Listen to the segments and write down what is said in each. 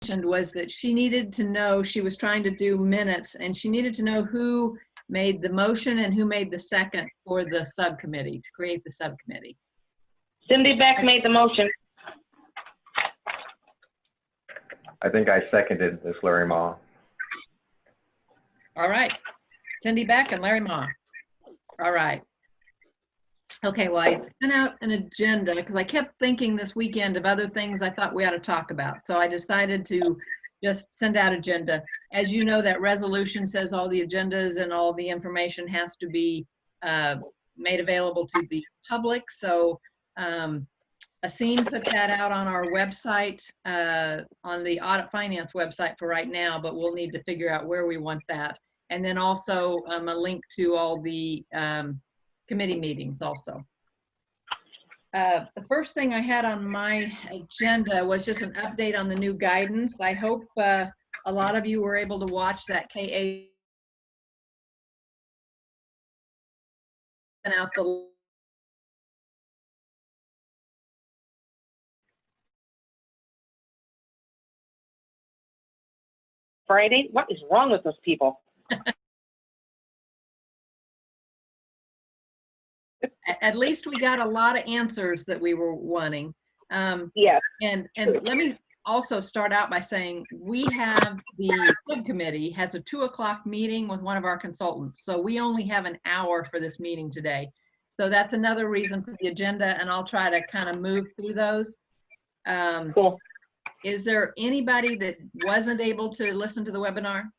mentioned was that she needed to know, she was trying to do minutes, and she needed to know who made the motion and who made the second for the subcommittee, to create the subcommittee. Cindy Beck made the motion. I think I seconded this, Larry Ma. All right. Cindy Beck and Larry Ma. All right. Okay, well, I sent out an agenda because I kept thinking this weekend of other things I thought we ought to talk about. So I decided to just send out agenda. As you know, that resolution says all the agendas and all the information has to be made available to the public. So Asim put that out on our website, on the Audit Finance website for right now, but we'll need to figure out where we want that. And then also a link to all the committee meetings also. The first thing I had on my agenda was just an update on the new guidance. I hope a lot of you were able to watch that KA and out the Friday? What is wrong with those people? At least we got a lot of answers that we were wanting. Yes. And let me also start out by saying we have the subcommittee has a 2 o'clock meeting with one of our consultants. So we only have an hour for this meeting today. So that's another reason for the agenda, and I'll try to kind of move through those. Cool. Is there anybody that wasn't able to listen to the webinar?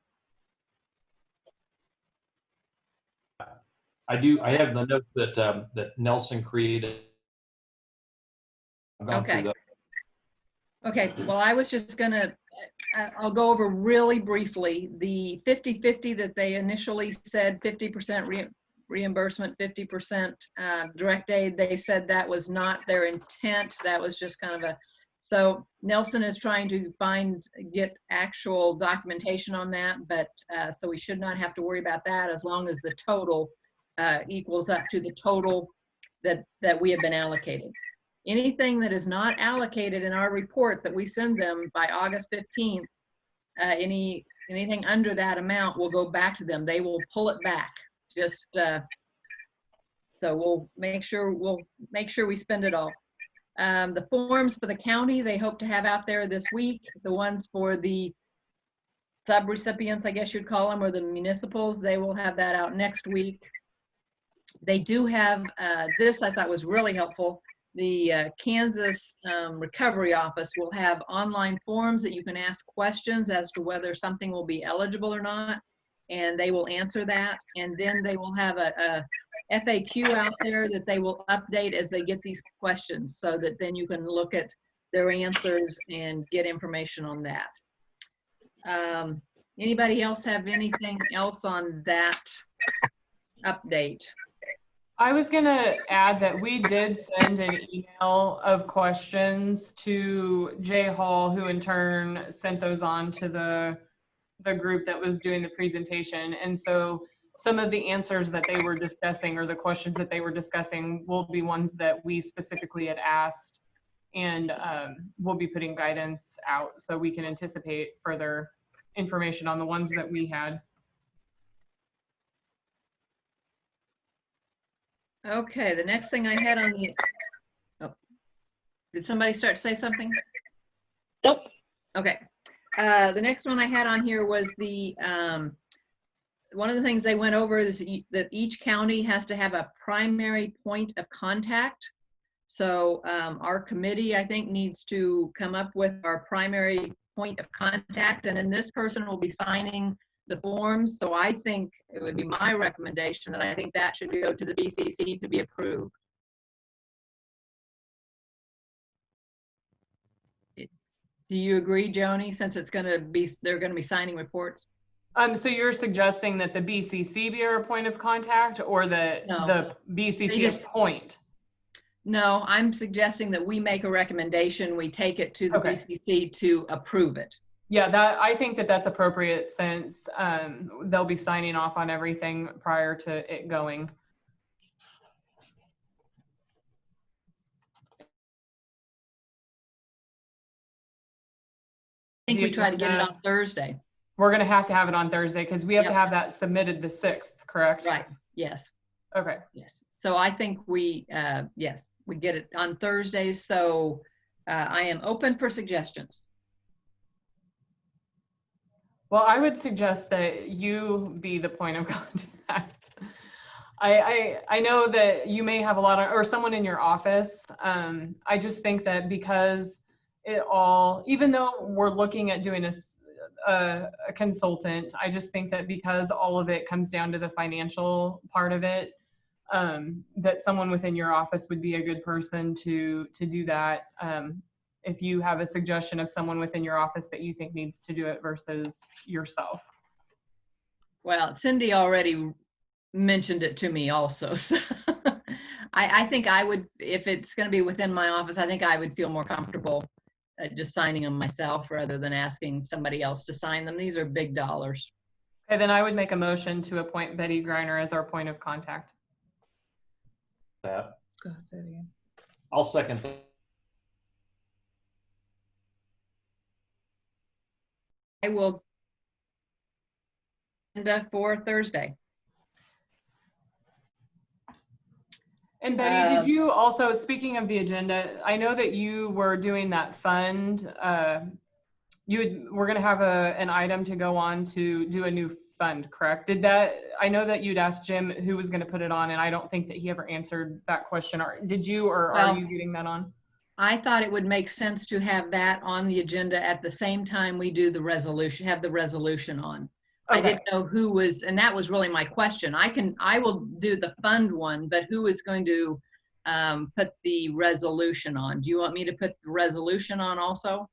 I do. I have the notes that that Nelson created. Okay. Okay. Well, I was just gonna. I'll go over really briefly the 50-50 that they initially said, 50% reimbursement, 50% direct aid. They said that was not their intent. That was just kind of a. So Nelson is trying to get actual documentation on that, but so we should not have to worry about that as long as the total equals up to the total that we have been allocated. Anything that is not allocated in our report that we send them by August 15th, anything under that amount will go back to them. They will pull it back. Just so we'll make sure we spend it all. The forms for the county, they hope to have out there this week. The ones for the sub-recipients, I guess you'd call them, or the municipals, they will have that out next week. They do have, this I thought was really helpful. The Kansas Recovery Office will have online forms that you can ask questions as to whether something will be eligible or not, and they will answer that. And then they will have a FAQ out there that they will update as they get these questions, so that then you can look at their answers and get information on that. Anybody else have anything else on that update? I was going to add that we did send an email of questions to Jay Hall, who in turn sent those on to the group that was doing the presentation. And so some of the answers that they were discussing, or the questions that they were discussing, will be ones that we specifically had asked, and we'll be putting guidance out so we can anticipate further information on the ones that we had. Okay, the next thing I had on the, oh, did somebody start to say something? Nope. Okay, the next one I had on here was the, one of the things they went over is that each county has to have a primary point of contact. So our committee, I think, needs to come up with our primary point of contact, and then this person will be signing the forms. So I think it would be my recommendation that I think that should go to the BCC to be approved. Do you agree, Joni, since it's going to be, they're going to be signing reports? So you're suggesting that the BCC be our point of contact, or that the BCC appoint? No, I'm suggesting that we make a recommendation, we take it to the BCC to approve it. Yeah, I think that that's appropriate, since they'll be signing off on everything prior to it going. I think the we try to get it agenda. on Thursday. We're going to have it on Thursday because we have to Yep. have that submitted the 6th, correct? Right, yes, Okay. yes. So I think yes, we get it on Thursdays. So I am open for suggestions. Well, I would suggest that you be the point of contact. I know that you may have a lot of, or someone in your office. I just think that because it all, even though we're looking at doing a consultant, I just think that because all of it comes down to the financial part of it, that someone within your office would be a good person to do that. If you have a suggestion of someone within your office that you think needs to do it versus yourself. Well, Cindy already mentioned it to me also. So I think I would, if it's going to be within my office, I think I would feel more comfortable just signing them myself rather than asking somebody else to sign them. These are big dollars. Okay, then I would make a motion to appoint Betty Griner as our point of contact. That. Go ahead, say it again. I'll second that. I will agenda for Thursday. And Betty, did you also, speaking of the agenda, I know that you were doing that fund. We're going to have an item to go on to do a new fund, correct? I know that you'd asked Jim who was going to put it on, and I don't think that he ever answered that question. Did you, or are you getting that on? I thought it would make sense to have that on the agenda at the same time we do the resolution, have the resolution on. Okay. I didn't know who was, and that was really my question. I will do the fund one, but who is going to put the resolution on? Do you want me to put the resolution on also?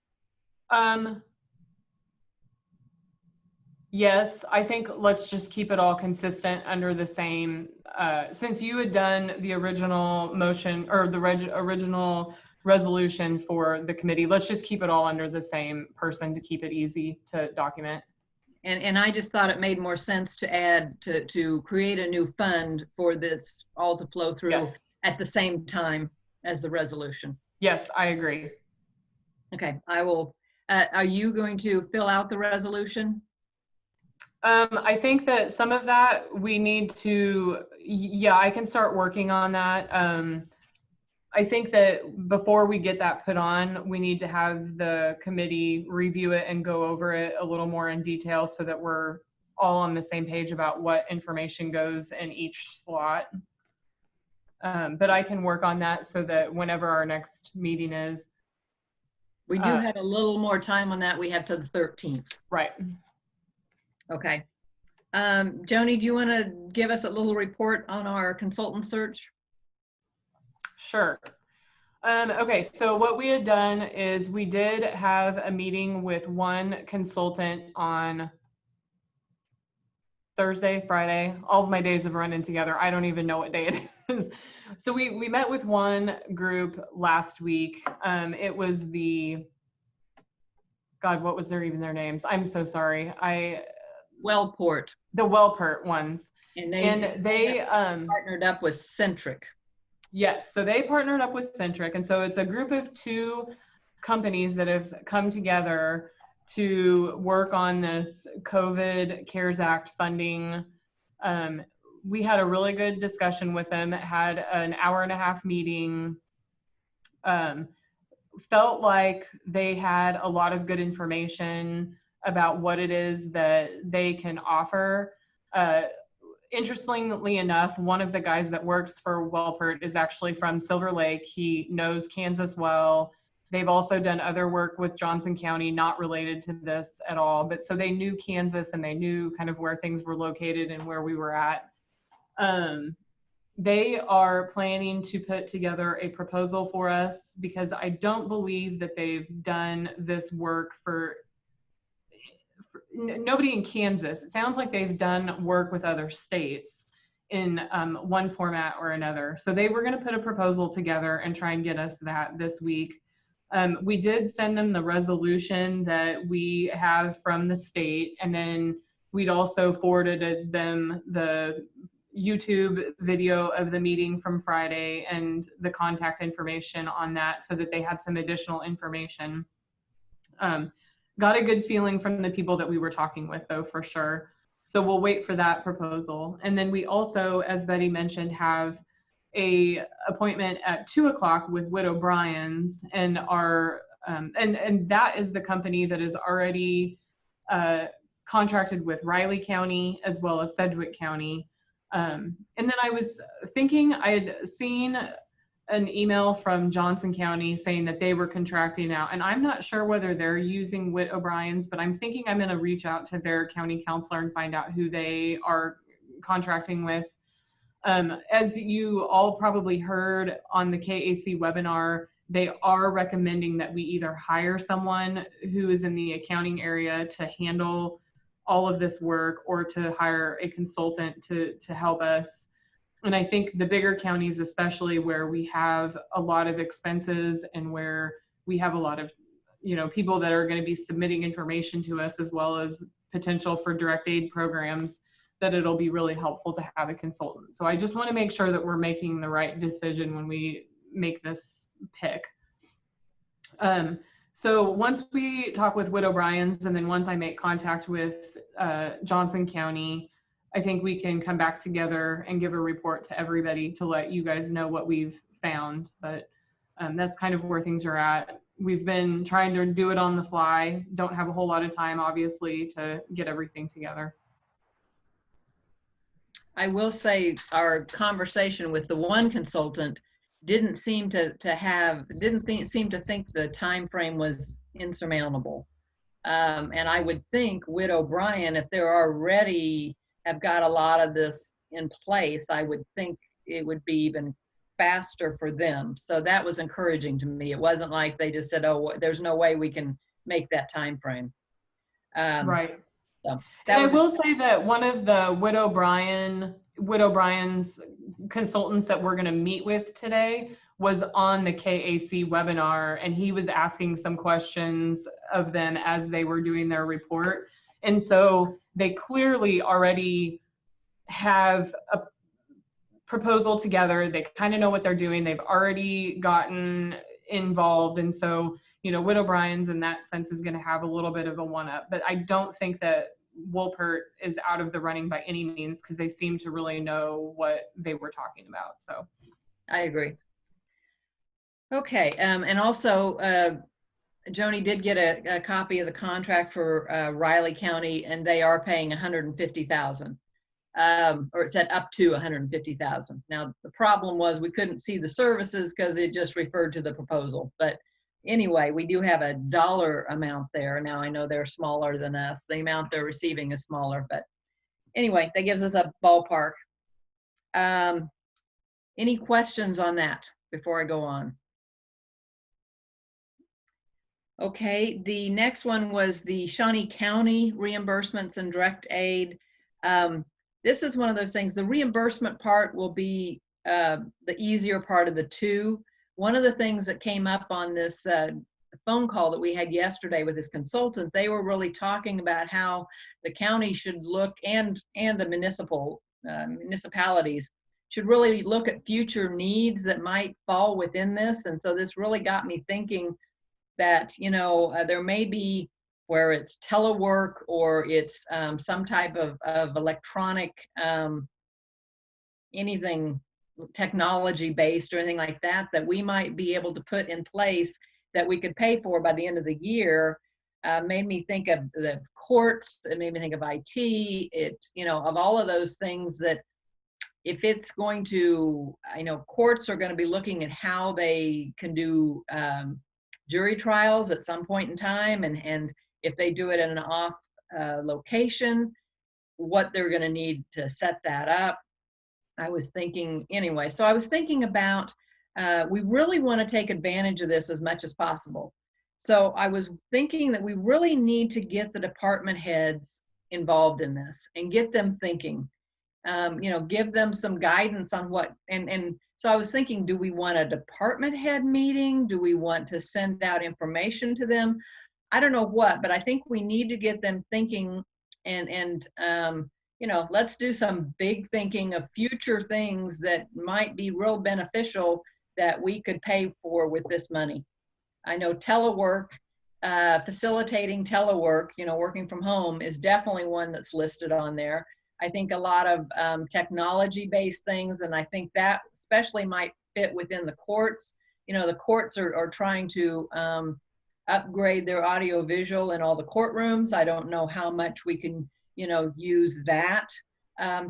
Yes, I think let's just keep it all consistent under the same, since you had done the original motion or the original resolution for the committee, let's just keep it all under the same person to keep it easy to document. And I just thought it made more sense to add, to create a new fund for this all to flow through. Yes. At the same time as the resolution. Yes, I agree. Okay, I will, are you going to fill out the resolution? I think that some of that we need to, yeah, I can start working on that. I think that before we get that put on, we need to have the committee review it and go over it a little more in detail so that we're all on the same page about what information goes in each slot. But I can work on that so that whenever our next meeting is. We do have a little more time on that. We have to the 13th. Right. Okay. Joni, do you want to give us a little report on our consultant search? Sure. Okay, so what we had done is we did have a meeting with one consultant on Thursday, Friday. All of my days have run in together. I don't even know what day it is. So we met with one group last week. It was God, what was their names? I'm so sorry. Wellport. The Wellport ones. And they partnered up with Centric. Yes, so they partnered up with Centric. And so it's a group of 2 companies that have come together to work on this COVID CARES Act funding. We had a really good discussion with them, had an hour-and-a-half meeting. Felt like they had a lot of good information about what it is that they can offer. Interestingly enough, one of the guys that works for Wellport is actually from Silver Lake. He knows Kansas well. They've also done other work with Johnson County, not related to this at all, but so they knew Kansas and they knew kind of where things were located and where we were at. They are planning to put together a proposal for us because I don't believe that they've done this work for nobody in Kansas. It sounds like they've done work with other states in one format or another. So they were going to put a proposal together and try and get us that this week. We did send them the resolution that we have from the state, and then we'd also forwarded them the YouTube video of the meeting from Friday and the contact information on that so that they had some additional information. got a good feeling from the people that we were talking with, though, for sure. So we'll wait for that proposal. And then we also, as Betty mentioned, have a appointment at 2:00 with Widow Bryan's, and our and that is the company that is already contracted with Riley County as well as Sedgwick County. And then I was thinking I had seen an email from Johnson County saying that they were contracting out, and I'm not sure whether they're using Witt O'Brien's, but I'm thinking I'm going to reach out to their county counselor and find out who they are contracting with. As you all probably heard on the KAC webinar, they are recommending that we either hire someone who is in the accounting area to handle all of this work, or to hire a consultant to help us. And I think the bigger counties, especially where we have a lot of expenses and where we have a lot of, people that are going to be submitting information to us, as well as potential for direct aid programs, that it'll be really helpful to have a consultant. So I just want to make sure that we're making the right decision when we make this pick. So once we talk with Witt O'Brien's, and then once I make contact with Johnson County, I think we can come back together and give a report to everybody to let you guys know what we've found. But that's kind of where things are at. We've been trying to do it on the fly. Don't have a whole lot of time, obviously, to get everything together. I will say our conversation with the one consultant didn't seem to think the time frame was insurmountable. And I would think Witt O'Brien, if they're already have got a lot of this in place, I would think it would be even faster for them. So that was encouraging to me. It wasn't like they just said, oh, there's no way we can make that time frame. Right. So and I will say that one of the Witt O'Brien's consultants that we're going to meet with today was on the KAC webinar, and he was asking some questions of them as they were doing their report. And so they clearly already have a proposal together. They kind of know what they're doing. They've already gotten involved. And so, Witt O'Brien's in that sense is going to have a little bit of a one-up. But I don't think that Wolpert is out of the running by any means, because they seem to really know what they were talking about. So I agree. Okay, and also Joni did get a copy of the contract for Riley County, and they are paying $150,000, or it said up to $150,000. Now the problem was we couldn't see the services because it just referred to the proposal. But anyway, we do have a dollar amount there. Now I know they're smaller than us. The amount they're receiving is smaller, but anyway, that gives us a ballpark. Any questions on that before I go on? Okay, the next one was the Shawnee County reimbursements and direct aid. This is one of those things, the reimbursement part will be the easier part of the two. One of the things that came up on this phone call that we had yesterday with this consultant, they were really talking about how the county should look, and the municipalities should really look at future needs that might fall within this. And so this really got me thinking that, there may be where it's telework, or it's some type of electronic, anything technology based or anything like that, that we might be able to put in place that we could pay for by the end of the year. Made me think of the courts. It made me think of IT. Of all of those things that if it's going to, courts are going to be looking at how they can do jury trials at some point in time, and if they do it in an off location, what they're going to need to set that up. I was thinking anyway, so I was thinking about, we really want to take advantage of this as much as possible. So I was thinking that we really need to get the department heads involved in this and get them thinking, give them some guidance on what, and so I was thinking, do we want a department head meeting? Do we want to send out information to them? I don't know what, but I think we need to get them thinking, and let's do some big thinking of future things that might be real beneficial that we could pay for with this money. I know telework, facilitating telework, working from home is definitely one that's listed on there. I think a lot of technology-based things, and I think that especially might fit within the courts. The courts are trying to upgrade their audio visual in all the courtrooms. I don't know how much we can, use that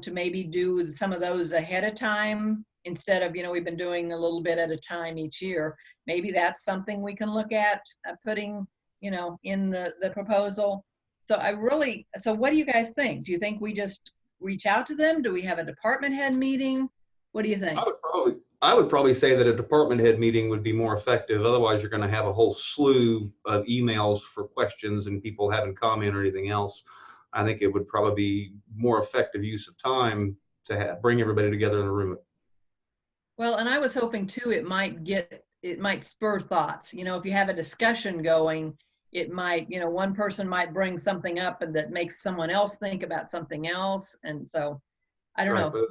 to maybe do some of those ahead of time instead of, we've been doing a little bit at a time each year. Maybe that's something we can look at putting, in the proposal. So what do you guys think? Do you think we just reach out to them? Do we have a department head meeting? What do you think? I would probably say that a department head meeting would be more effective. Otherwise, you're going to have a whole slew of emails for questions and people having comment or anything else. I think it would probably be more effective use of time to bring everybody together in a room. Well, and I was hoping too, it might spur thoughts. If you have a discussion going, it might, one person might bring something up and that makes someone else think about something else. And so I don't know.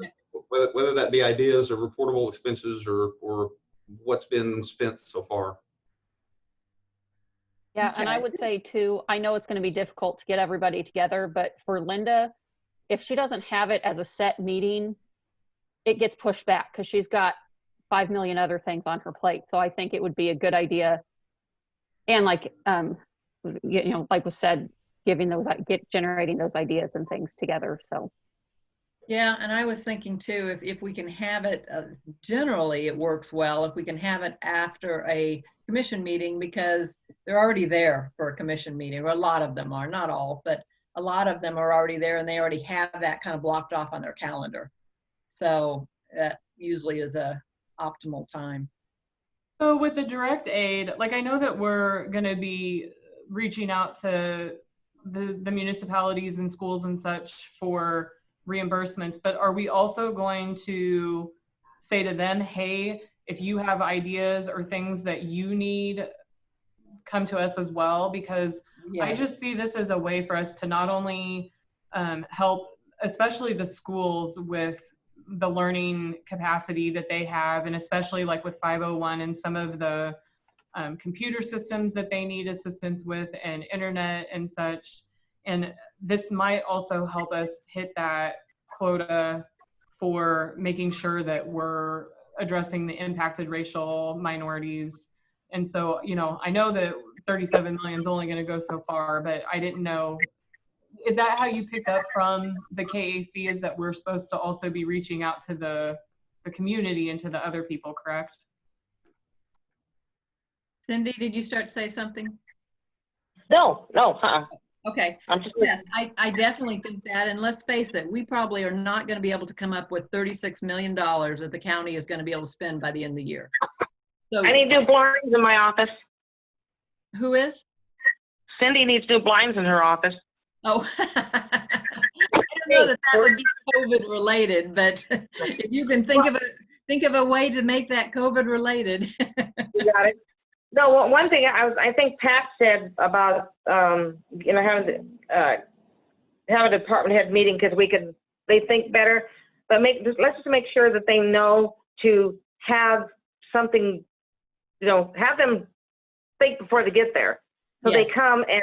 Whether that be ideas or reportable expenses or what's been spent so far. Yeah, Okay. and I would say too, I know it's going to be difficult to get everybody together, but for Linda, if she doesn't have it as a set meeting, it gets pushed back because she's got 5 million other things on her plate. So I think it would be a good idea. And like, like was said, generating those ideas and things together. So. Yeah, and I was thinking too, if we can have it, generally it works well if we can have it after a commission meeting because they're already there for a commission meeting, or a lot of them are, not all, but a lot of them are already there and they already have that kind of blocked off on their calendar. So that usually is a optimal time. So with the direct aid, like I know that we're going to be reaching out to the municipalities and schools and such for reimbursements, but are we also going to say to them, hey, if you have ideas or things that you need, come to us as well? Because I just see this as a way for us to not only help, especially the schools with the learning capacity that they have, and especially like with 501 and some of the computer systems that they need assistance with and internet and such. And this might also help us hit that quota for making sure that we're addressing the impacted racial minorities. And so, I know that 37 million is only going to go so far, but I didn't know, is that how you picked up from the KAC, is that we're supposed to also be reaching out to the community and to the other people, correct? Cindy, did you start to say something? No. Okay. Yes, I definitely think that. And let's face it, we probably are not going to be able to come up with $36 million that the county is going to be able to spend by the end of the year. So I need new blinds in my office. who is? Cindy needs new blinds in her office. Oh, I don't know that would be COVID related, but if you can think of a way to make that COVID related. You got it. No, one thing I think Pat said about having a department head meeting because they think better, but let's just make sure that they know to have something, have them think before they get there. So Yes. they come and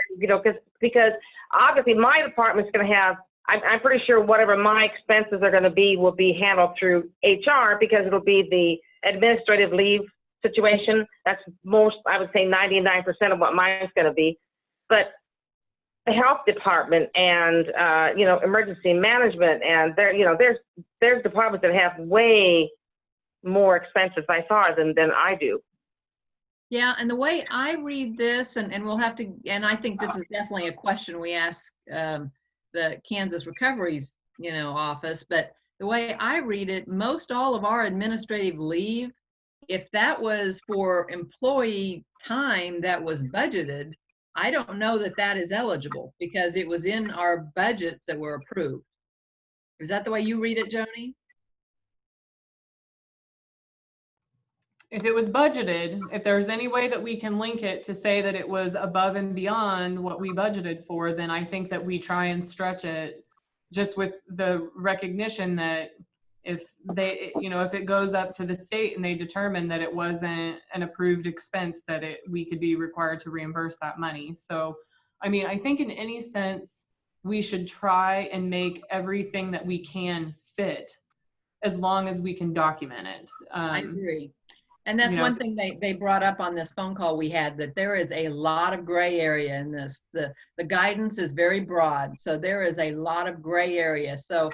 because obviously my department's going to have. I'm pretty sure whatever my expenses are going to be will be handled through HR because it'll be the administrative leave situation. That's I would say 99% of what mine's going to be. But the health department and, emergency management and there's departments that have way more expenses by far than I do. Yeah, and the way I read this, and we'll have to, and I think this is definitely a question we ask the Kansas Recovery's, office, but the way I read it, most all of our administrative leave, if that was for employee time that was budgeted, I don't know that that is eligible because it was in our budgets that were approved. Is that the way you read it, Joni? If it was budgeted, if there's any way that we can link it to say that it was above and beyond what we budgeted for, then I think that we try and stretch it just with the recognition that if they, if it goes up to the state and they determine that it wasn't an approved expense, that we could be required to reimburse that money. So, I mean, I think in any sense, we should try and make everything that we can fit, as long as we can document it. I agree. And that's one thing they brought up on this phone call we had, that there is a lot of gray area in this. The guidance is very broad, so there is a lot of gray area. So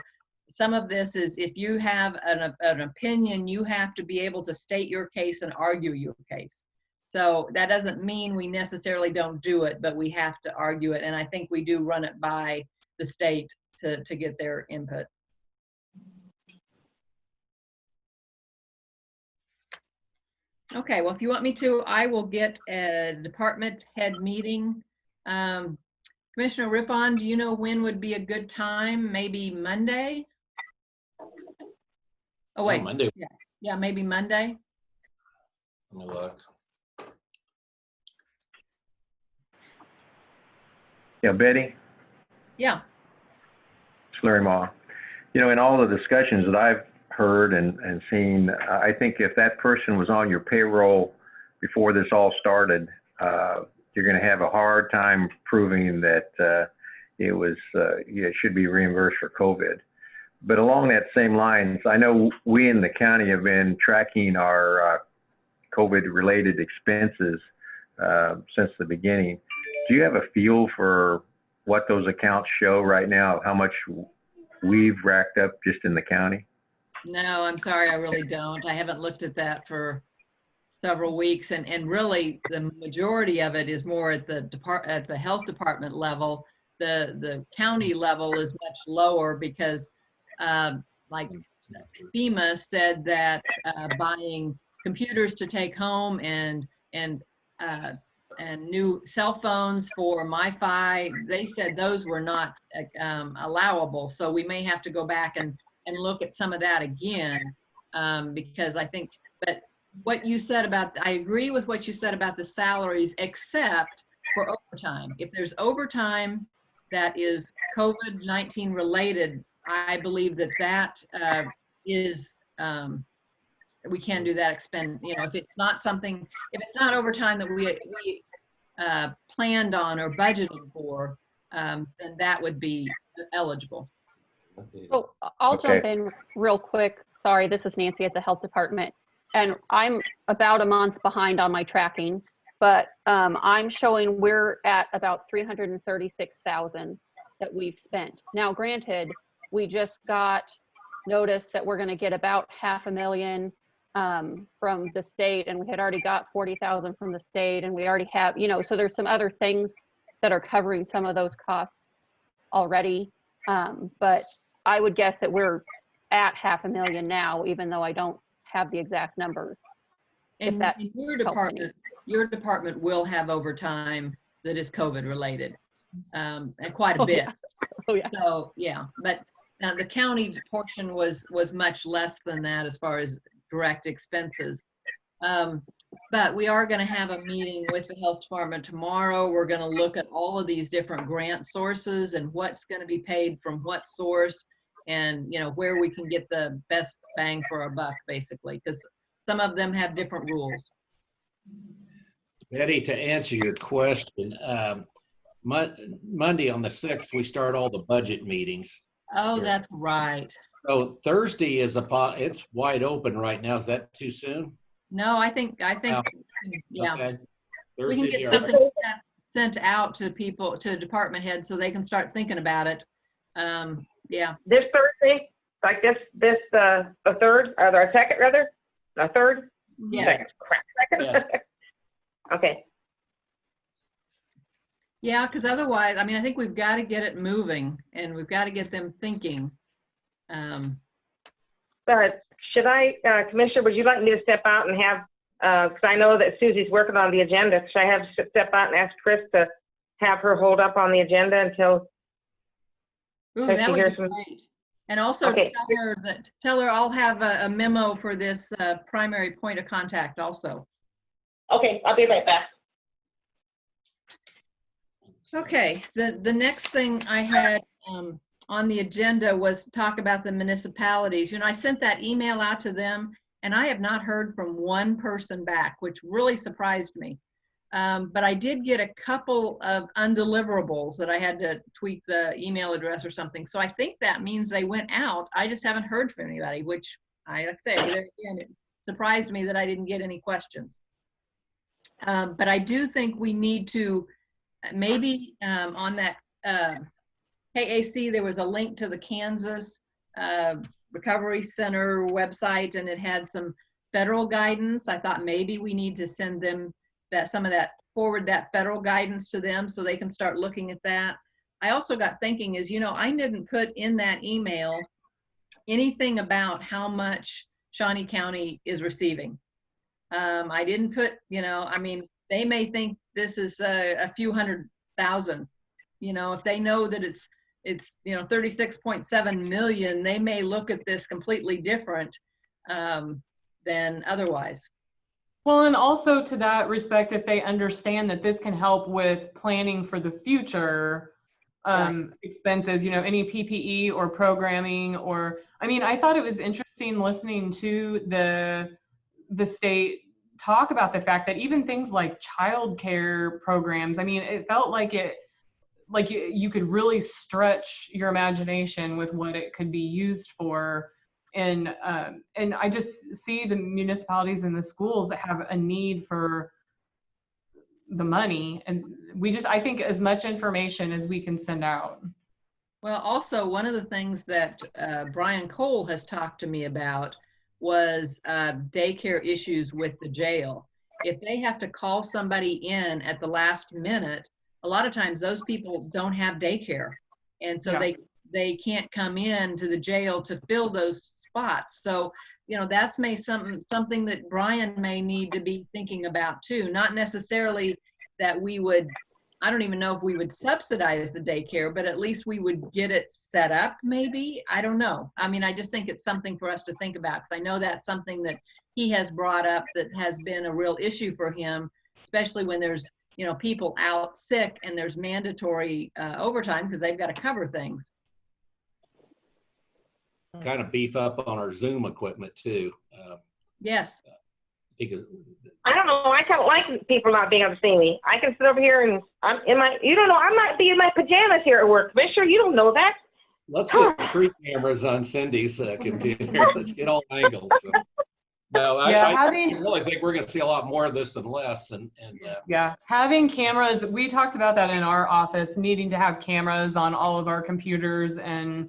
some of this is, if you have an opinion, you have to be able to state your case and argue your case. So that doesn't mean we necessarily don't do it, but we have to argue it. And I think we do run it by the state to get their input. Okay, well, if you want me to, I will get a department head meeting. Commissioner Rippon, do you know when would be a good time? Maybe Monday? Oh, wait. Monday. Yeah, maybe Monday. Let me look. Yeah, Betty, Yeah. Slurry Ma. In all the discussions that I've heard and seen, I think if that person was on your payroll before this all started, you're going to have a hard time proving that it should be reimbursed for COVID. But along that same lines, I know we in the county have been tracking our COVID-related expenses since the beginning. Do you have a feel for what those accounts show right now, how much we've racked up just in the county? No, I'm sorry, I really don't. I haven't looked at that for several weeks, and really the majority of it is more at the health department level. The county level is much lower because like FEMA said that buying computers to take home and new cell phones for MiFi, they said those were not allowable. So we may have to go back and look at some of that again, because I think, but what you said about, I agree with what you said about the salaries, except for overtime. If there's overtime that is COVID-19 related, I believe that is, we can do that expend, if it's not something, if it's not overtime that we planned on or budgeted for, then that would be eligible. So I'll jump in real quick. Sorry, this is Nancy at the health department. And I'm about a month behind on my tracking, but I'm showing we're at about 336,000 that we've spent. Now, granted, we just got notice that we're going to get about $500,000 from the state, and we had already got 40,000 from the state, and we already have, so there's some other things that are covering some of those costs already. But I would guess that we're at $500,000 now, even though I don't have the exact numbers. And your department will have overtime that is COVID related, and quite a bit. Yeah. Oh yeah. So yeah, but now the county portion was much less than that as far as direct expenses. But we are going to have a meeting with the health department tomorrow. We're going to look at all of these different grant sources and what's going to be paid from what source, and where we can get the best bang for our buck, basically, because some of them have different rules. Betty, to answer your question, Monday on the 6th, we start all the budget meetings. Oh, here. that's right. So Thursday it's wide open right now. Is that too soon? No, I think, yeah. Okay. We can get something sent out to people, to department heads, so they can start thinking about it. Yeah. This Thursday, like the third, or the second rather, the third? Yes. Second, crap, second. Yes. Okay. Yeah, because otherwise, I mean, I think we've got to get it moving, and we've got to get them thinking. But should I, Commissioner, would you like me to step out and have, because I know that Susie's working on the agenda, should I have to step out and ask Chris to have her hold up on the agenda until? Ooh, so that she would hears be from, great. And also Okay. tell her I'll have a memo for this primary point of contact also. okay, I'll be right back. Okay, the next thing I had on the agenda was talk about the municipalities. I sent that email out to them, and I have not heard from one person back, which really surprised me. But I did get a couple of undeliverables that I had to tweak the email address or something. So I think that means they went out. I just haven't heard from anybody, which like I say, there again, it surprised me that I didn't get any questions. But I do think we need to maybe on that KAC, there was a link to the Kansas Recovery Center website, and it had some federal guidance. I thought maybe we need to send them forward that federal guidance to them so they can start looking at that. I also got thinking I didn't put in that email anything about how much Shawnee County is receiving. I didn't put, they may think this is a few $100,000. If they know that it's 36.7 million, they may look at this completely different than otherwise. Well, and also to that respect, if they understand that this can help with planning for the future expenses, any PPE or programming I thought it was interesting listening to the state talk about the fact that even things like childcare programs, it felt like you could really stretch your imagination with what it could be used for. And I just see the municipalities and the schools that have a need for the money. And I think as much information as we can send out. Well, also one of the things that Brian Cole has talked to me about was daycare issues with the jail. If they have to call somebody in at the last minute, a lot of times those people don't have daycare. And so they can't come in to the jail to fill those spots. So, that's something that Brian may need to be thinking about too. Not necessarily that I don't even know if we would subsidize the daycare, but at least we would get it set up maybe. I don't know. I just think it's something for us to think about, because I know that's something that he has brought up that has been a real issue for him, especially when there's, people out sick and there's mandatory overtime because they've got to cover things. Kind of beef up on our Zoom equipment too. Yes. Because I don't know. I kind of like people not being able to see me. I can sit over here and you don't know, I might be in my pajamas here at work. Commissioner, you don't know that. let's get 3 cameras on Cindy's computer. Let's get all angles. So. No, I really think we're going to see a lot more of this than less. Yeah, having cameras, we talked about that in our office, needing to have cameras on all of our computers and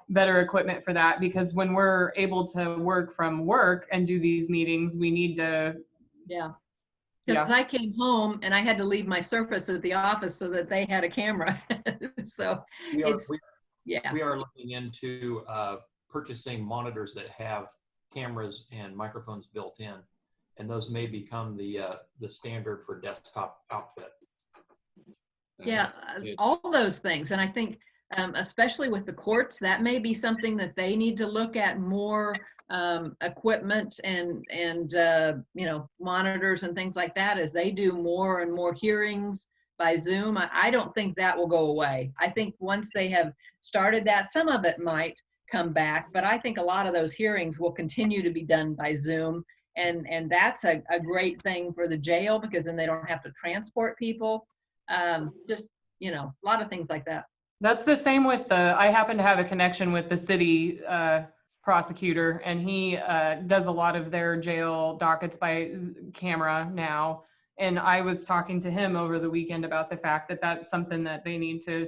better equipment for that, because when we're able to work from work and do these meetings, we need to. Yeah. Because I came home and I had to leave my Surface at the office so that they had a camera. So we are looking into purchasing monitors that have cameras and microphones built in, and those may become the standard for desktop outfit. Yeah, all those things. And I think especially with the courts, that may be something that they need to look at more, equipment and monitors and things like that as they do more and more hearings by Zoom. I don't think that will go away. I think once they have started that, some of it might come back, but I think a lot of those hearings will continue to be done by Zoom. And that's a great thing for the jail, because then they don't have to transport people. Just, a lot of things like that. That's the same with I happen to have a connection with the city prosecutor, and he does a lot of their jail dockets by camera now. And I was talking to him over the weekend about the fact that that's something that they need to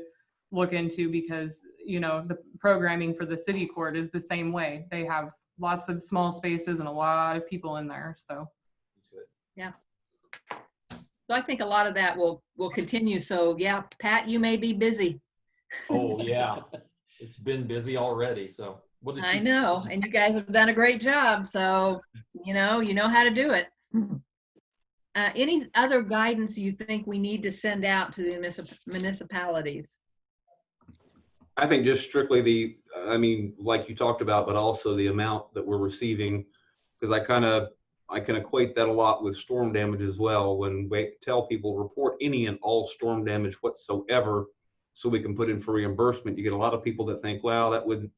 look into, because, the programming for the city court is the same way. They have lots of small spaces and a lot of people in there. So, yeah. So I think a lot of that will continue. So yeah, Pat, you may be busy. Oh yeah, it's been busy already. So we'll just. I know, and you guys have done a great job. So you know how to do it. Any other guidance you think we need to send out to the municipalities? I think just strictly like you talked about, but also the amount that we're receiving, because I can equate that a lot with storm damage as well. When we tell people report any and all storm damage whatsoever, so we can put in for reimbursement. You get a lot of people that think, well, that wouldn't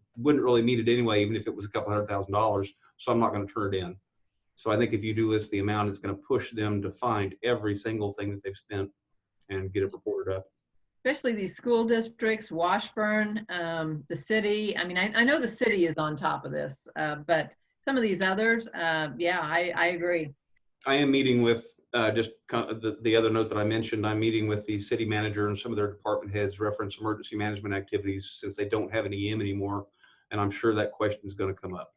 really meet it anyway, even if it was a couple $100,000, so I'm not going to turn it in. So I think if you do list the amount, it's going to push them to find every single thing that they've spent and get it reported up. Especially these school districts, Washburn, the city. I mean, I know the city is on top of this, but some of these others, yeah, I agree. I am meeting with, just the other note that I mentioned, I'm meeting with the city manager and some of their department heads reference emergency management activities since they don't have an EM anymore. And I'm sure that question is going to come up.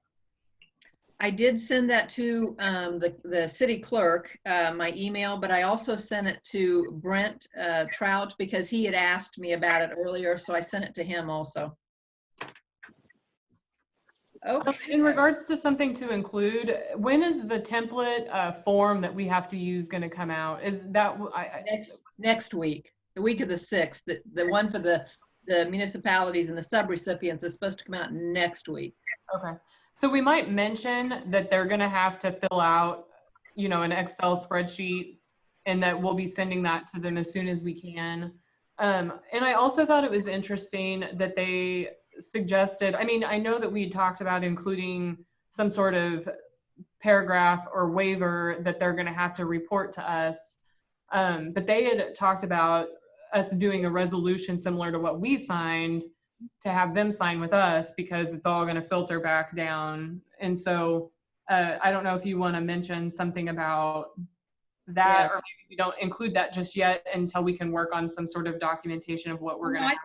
I did send that to the city clerk, my email, but I also sent it to Brent Trout because he had asked me about it earlier, so I sent it to him also. Okay. In regards to something to include, when is the template form that we have to use going to come out? Is that next week, the week of the 6th? The one for the municipalities and the subrecipients is supposed to come out next week. Okay. So we might mention that they're going to have to fill out, you know, an Excel spreadsheet, and that we'll be sending that to them as soon as we can. And I also thought it was interesting that they suggested, I mean, I know that we talked about including some sort of paragraph or waiver that they're going to have to report to us. But they had talked about us doing a resolution similar to what we signed to have them sign with us, because it's all going to filter back down. And so I don't know if you want to mention something about that, yeah, or maybe we don't include that just yet until we can work on some sort of documentation of what we're going to.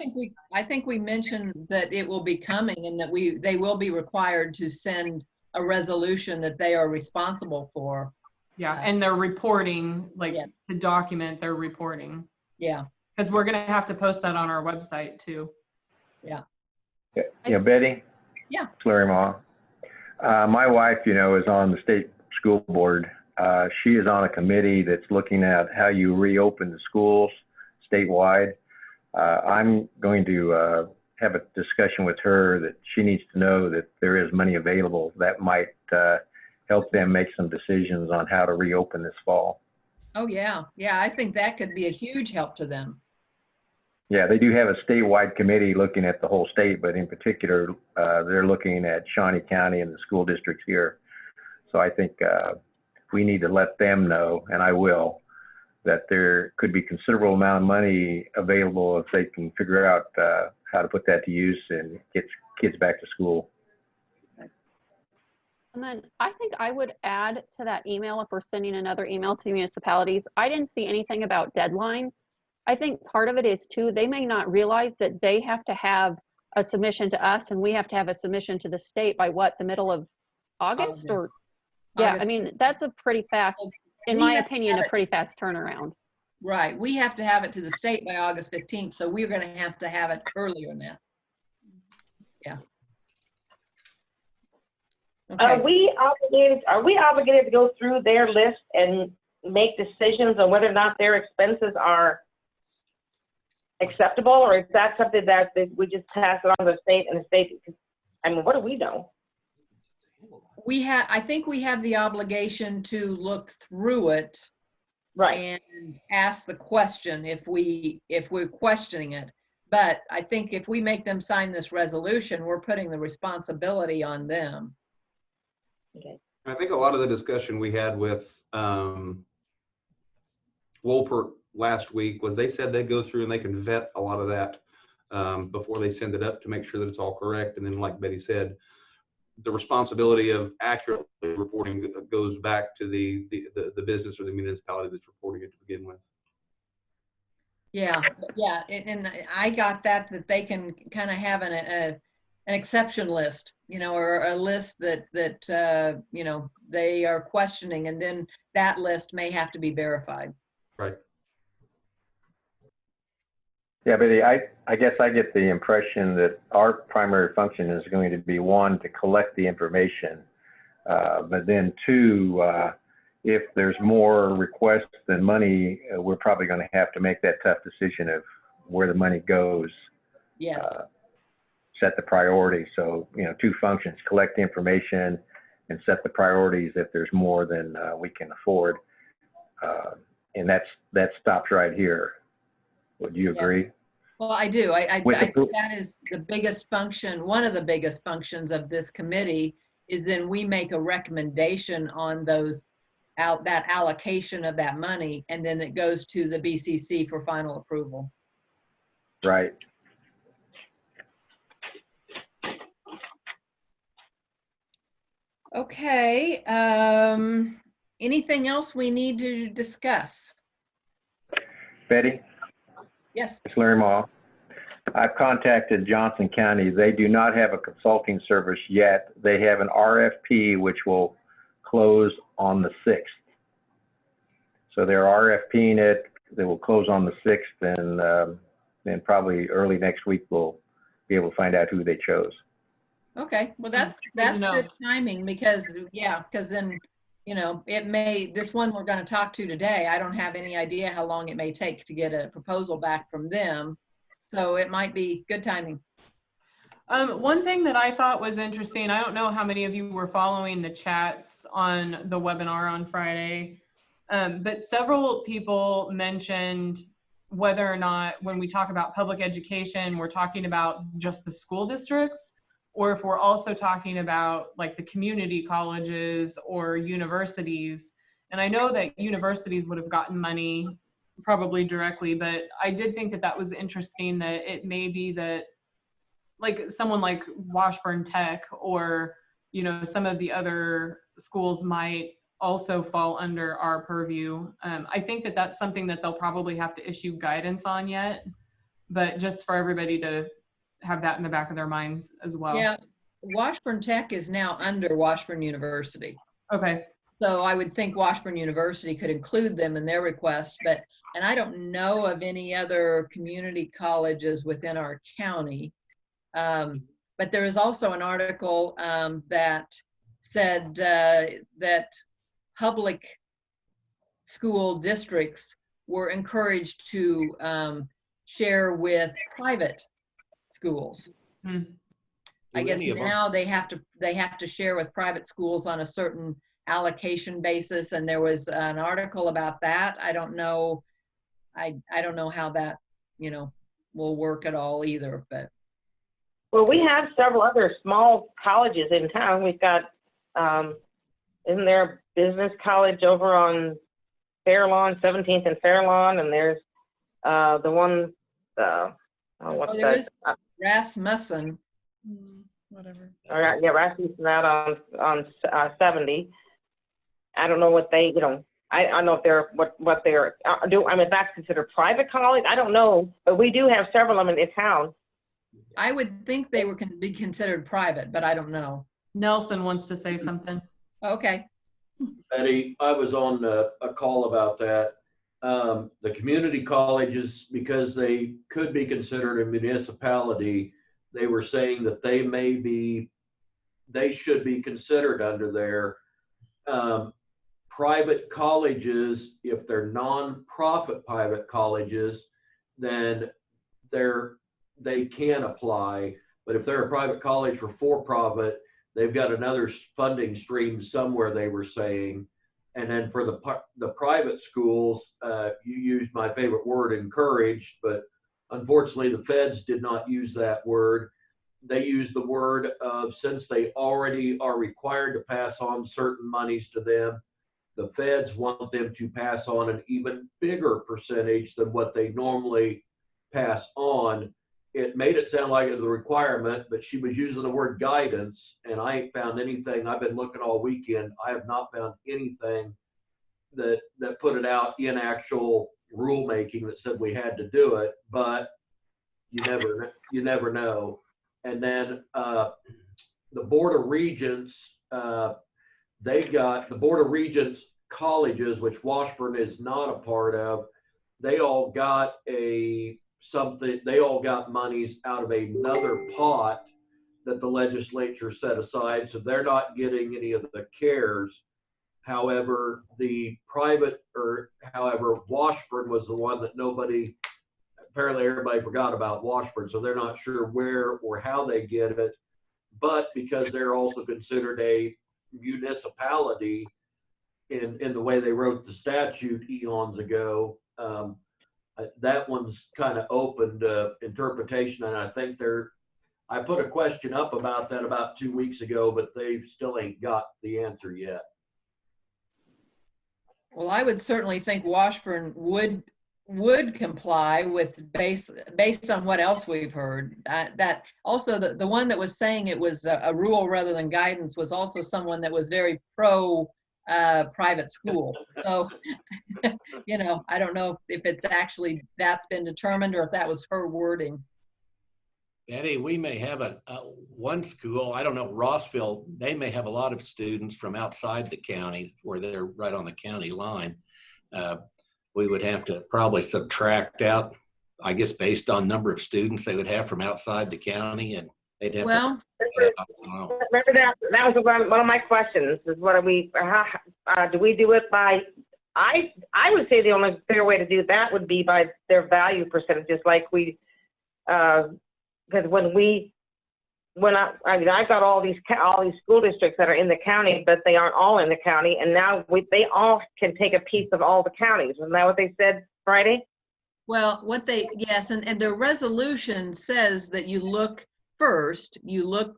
I think we mentioned that it will be coming and that they will be required to send a resolution that they are responsible for. Yeah, and they're reporting, like, yeah, to document their reporting. Yeah. Because we're going to have to post that on our website too. Yeah. Yeah, Betty? Yeah. Larry Ma. My wife, you know, is on the state school board. She is on a committee that's looking at how you reopen the schools statewide. I'm going to have a discussion with her that she needs to know that there is money available that might help them make some decisions on how to reopen this fall. Oh, yeah. Yeah, I think that could be a huge help to them. Yeah, they do have a statewide committee looking at the whole state, but in particular, they're looking at Shawnee County and the school districts here. So I think we need to let them know, and I will, that there could be considerable amount of money available if they can figure out how to put that to use and get kids back to school. And then I think I would add to that email, if we're sending another email to municipalities, I didn't see anything about deadlines. I think part of it is too, they may not realize that they have to have a submission to us and we have to have a submission to the state by what, the middle of August? Or yeah, I mean, that's a pretty fast, in my opinion, a pretty fast turnaround. Right. We have to have it to the state by August 15th. So we're going to have it earlier than that. Yeah. Okay. Are we obligated to go through their list and make decisions on whether or not their expenses are acceptable, or is that something that we just pass it on to the state and the state? I mean, what do we know? I think we have the obligation to look through it, right, and ask the question if we're questioning it. But I think if we make them sign this resolution, we're putting the responsibility on them. Okay. I think a lot of the discussion we had with Wolpert last week was they said they go through and they can vet a lot of that before they send it up to make sure that it's all correct. And then, like Betty said, the responsibility of accurately reporting goes back to the business or the municipality that's reporting it to begin with. Yeah, yeah, and I got that they can kind of have an exception list, you know, or a list that you know, they are questioning, and then that list may have to be verified. Right. Yeah, but I guess I get the impression that our primary function is going to be, one, to collect the information, but then two, if there's more requests than money, we're probably going to have to make that tough decision of where the money goes. Yes. Set the priority. So, you know, two functions: collect the information and set the priorities if there's more than we can afford. And that stops right here. Would you agree? Well, I do. I With think the- that is the biggest function, one of the biggest functions of this committee is then we make a recommendation on that allocation of that money, and then it goes to the BCC for final approval. Right. Okay, anything else we need to discuss? Betty, Yes. it's Larry Ma. I've contacted Johnson County. They do not have a consulting service yet. They have an RFP which will close on the 6th. So they're RFPing it. They will close on the 6th, and then probably early next week we'll be able to find out who they chose. Okay, well, that's good timing because then, this one we're going to talk to today, I don't have any idea how long it may take to get a proposal back from them. So it might be good timing. One thing that I thought was interesting, I don't know how many of you were following the chats on the webinar on Friday, but several people mentioned whether or not when we talk about public education, we're talking about just the school districts, or if we're also talking about like the community colleges or universities. And I know that universities would have gotten money probably directly, but I did think that that was interesting that it may be that like someone like Washburn Tech or, some of the other schools might also fall under our purview. I think that that's something that they'll probably have to issue guidance on yet, but just for everybody to have that in the back of their minds as well. Yeah, Washburn Tech is now under Washburn University. Okay. So I would think Washburn University could include them in their request, and I don't know of any other community colleges within our county. But there is also an article that said that public school districts were encouraged to share with private schools. I guess now they have to share with private schools on a certain allocation basis, and there was an article about that. I don't know. I don't know how that will work at all either. But well, we have several other small colleges in town. We've got isn't there a business college over on Fairlawn, 17th and Fairlawn, and there's the one there is Rasmussen. Whatever. All right, yeah, Rasmussen out on 70. I don't know what they, I don't know if they're what they're do. I mean, if that's considered private college, I don't know, but we do have several of them in town. I would think they can be considered private, but I don't know. Nelson wants to say something. Okay. Betty, I was on a call about that. The community colleges, because they could be considered a municipality, they were saying that they should be considered under there. Private colleges, if they're non-profit private colleges, then they can apply. But if they're a private college for-profit, they've got another funding stream somewhere, they were saying. And then for the private schools, you used my favorite word, encouraged, but unfortunately the feds did not use that word. They used the word of, since they already are required to pass on certain monies to them, the feds want them to pass on an even bigger percentage than what they normally pass on. It made it sound like it was a requirement, but she was using the word guidance, and I ain't found anything. I've been looking all weekend. I have not found anything that put it out in actual rulemaking that said we had to do it, but you never know. And then the Board of Regents, they got the Board of Regents colleges, which Washburn is not a part of. They all got they all got monies out of another pot that the legislature set aside, so they're not getting any of the CARES. However, Washburn was the one that apparently everybody forgot about Washburn, so they're not sure where or how they get it. But because they're also considered a municipality in the way they wrote the statute eons ago, that one's kind of open to interpretation, and I think I put a question up about that about 2 weeks ago, but they still ain't got the answer yet. Well, I would certainly think Washburn would comply with based on what else we've heard. That also the one that was saying it was a rule rather than guidance was also someone that was very pro private school. So, you know, I don't know if it's actually that's been determined or if that was her wording. Betty, we may have one school, I don't know, Rossville, they may have a lot of students from outside the county where they're right on the county line. We would have to probably subtract out, I guess, based on number of students they would have from outside the county, and they'd have to. Remember that was one of my questions. Is what are we? Do we do it by? I would say the only fair way to do that would be by their value percentages, like we. Because I've got all these school districts that are in the county, but they aren't all in the county, and now they all can take a piece of all the counties. Isn't that what they said Friday? Well, yes, and the resolution says that you look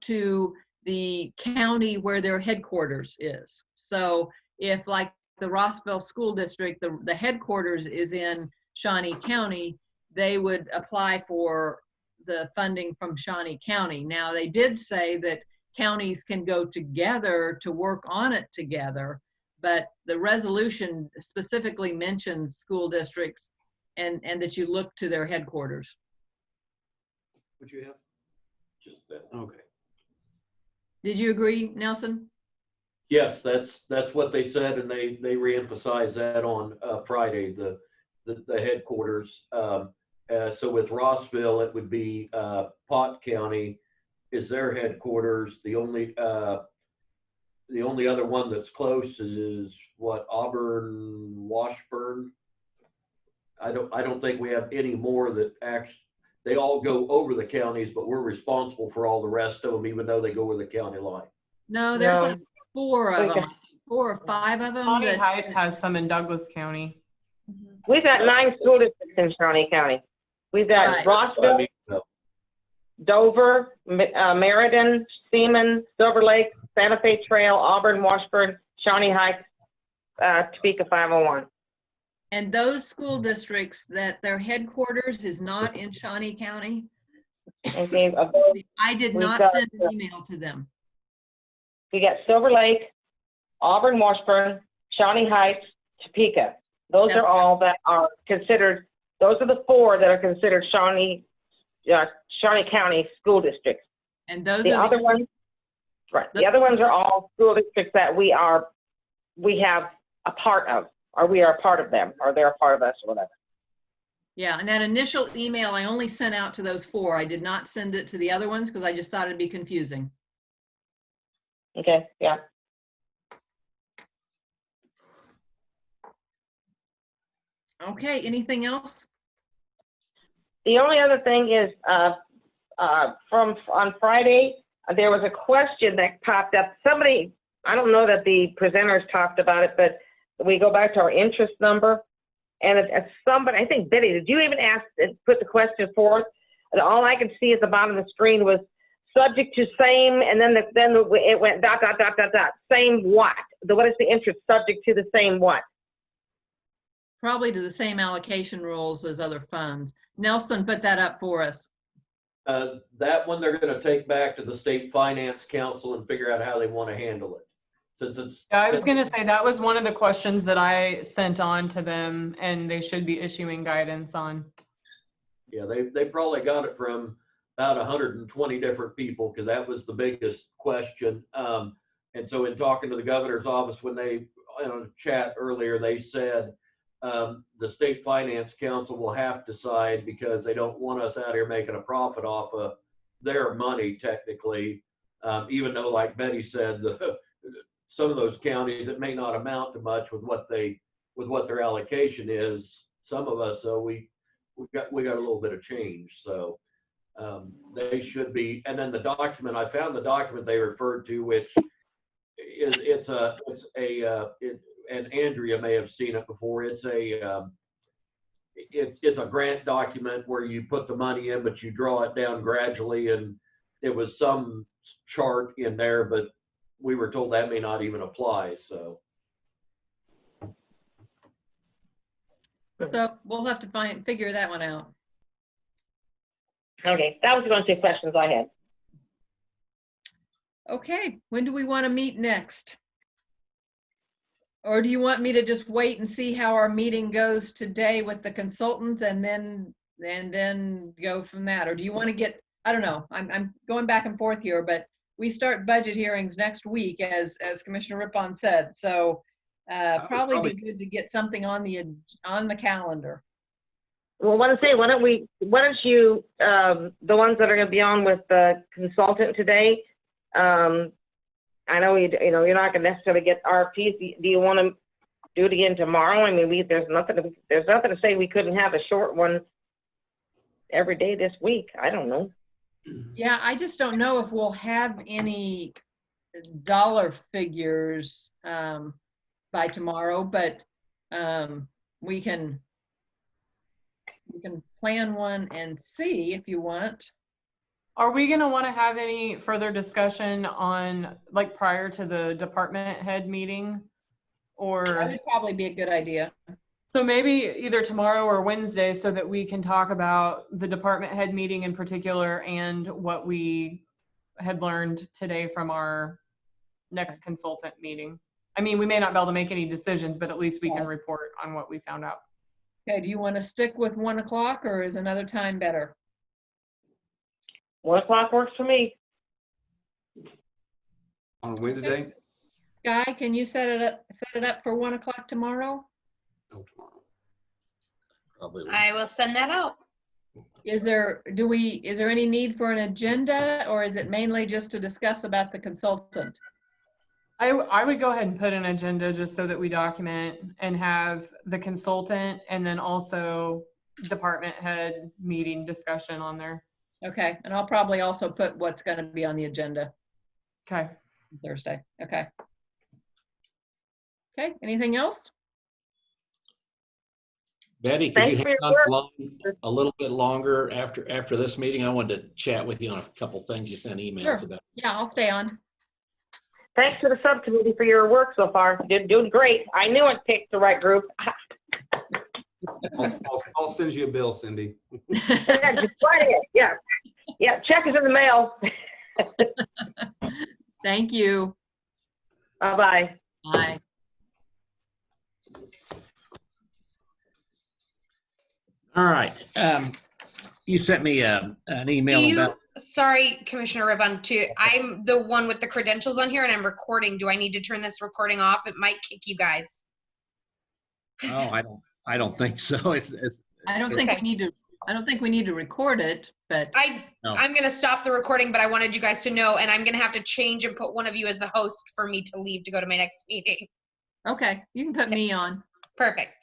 to the county where their headquarters is. So if like the Rossville School District, the headquarters is in Shawnee County, they would apply for the funding from Shawnee County. Now, they did say that counties can go together to work on it together, but the resolution specifically mentions school districts and that you look to their headquarters. Would you have just that? Okay. Did you agree, Nelson? Yes, that's what they said, and they reemphasized that on Friday, the headquarters. So with Rossville, it would be Pot County is their headquarters. The only other one that's close is what, Auburn, Washburn. I don't think we have any more that actually. They all go over the counties, but we're responsible for all the rest of them, even though they go over the county line. No, there's like 4 of them, 4 or 5 of them. Shawnee Heights has some in Douglas County. We've got 9 school districts in Shawnee County. We've got Rossville, Dover, Meriden, Seaman, Silver Lake, Santa Fe Trail, Auburn, Washburn, Shawnee Heights, Topeka 501. And those school districts that their headquarters is not in Shawnee County, okay, I did not send an email to them. We got Silver Lake, Auburn, Washburn, Shawnee Heights, Topeka. Those are all that are considered. Those are the 4 that are considered Shawnee County school districts. And those the are other ones. Right. The other ones are all school districts that we have a part of, or we are a part of them, or they're a part of us, or whatever. Yeah, and that initial email I only sent out to those 4. I did not send it to the other ones because I just thought it'd be confusing. Okay. Yeah. Okay. Anything else? The only other thing is, on Friday, there was a question that popped up. Somebody, I don't know that the presenters talked about it, but we go back to our interest number, and it's somebody, I think Betty, did you even put the question forth? And all I could see at the bottom of the screen was subject to same, and then it went ... Same what? What is the interest subject to the same what? Probably to the same allocation rules as other funds. Nelson put that up for us. That one they're going to take back to the State Finance Council and figure out how they want to handle it. Since it's I was going to say that was one of the questions that I sent on to them, and they should be issuing guidance on. Yeah, they probably got it from about 120 different people, because that was the biggest question. And so in talking to the governor's office, when they in a chat earlier, they said the State Finance Council will have to decide, because they don't want us out here making a profit off of their money technically, even though, like Betty said, some of those counties, it may not amount to much with what their allocation is. Some of us, so we got a little bit of change. So they should be. And then the document, I found the document they referred to, which is and Andrea may have seen it before. It's a it's a grant document where you put the money in, but you draw it down gradually, and it was some chart in there, but we were told that may not even apply, so. So we'll have to figure that one out. Okay, that was going to be questions I had. Okay, when do we want to meet next? Or do you want me to just wait and see how our meeting goes today with the consultants and then go from that? Or do you want to get, I don't know, I'm going back and forth here, but we start budget hearings next week, as Commissioner Rippon said. So probably be good to get something on the calendar. Well, why don't you, the ones that are going to be on with the consultant today, I know you're not going to necessarily get RFPs. Do you want to do it again tomorrow? I mean, there's nothing to say we couldn't have a short one every day this week. I don't know. Yeah, I just don't know if we'll have any dollar figures by tomorrow, but we can plan one and see if you want. Are we going to want to have any further discussion on, like, prior to the department head meeting? Or That would probably be a good idea. so maybe either tomorrow or Wednesday, so that we can talk about the department head meeting in particular and what we had learned today from our next consultant meeting. I mean, we may not be able to make any decisions, but at least we can report on what we found out. Okay, do you want to stick with 1 o'clock, or is another time better? 1 o'clock works for me. On Wednesday? Guy, can you set it up for 1 o'clock tomorrow? No, tomorrow. Probably. I will send that out. Is there any need for an agenda, or is it mainly just to discuss about the consultant? I would go ahead and put an agenda just so that we document and have the consultant and then also department head meeting discussion on there. Okay, and I'll probably also put what's going to be on the agenda Okay. Thursday. Okay. Okay, anything else? Betty, could Thanks you for hang your on work. the line a little bit longer after this meeting? I wanted to chat with you on a couple things you sent emails Sure. about. Yeah, I'll stay on. Thanks to the subcommittee for your work so far. You're doing great. I knew I picked the right group. I'll send you a bill, Cindy. Yeah, just write it. Yeah. Yeah, check is in the mail. Thank you. Bye-bye. Bye. All right. You sent me an email about. Sorry, Commissioner Ribbon, I'm the one with the credentials on here and I'm recording. Do I need to turn this recording off? It might kick you guys. Oh, I don't think so. I don't think we need to record it, but No. I'm going to stop the recording, but I wanted you guys to know, and I'm going to have to change and put one of you as the host for me to leave to go to my next meeting. okay, you can put me on. Perfect.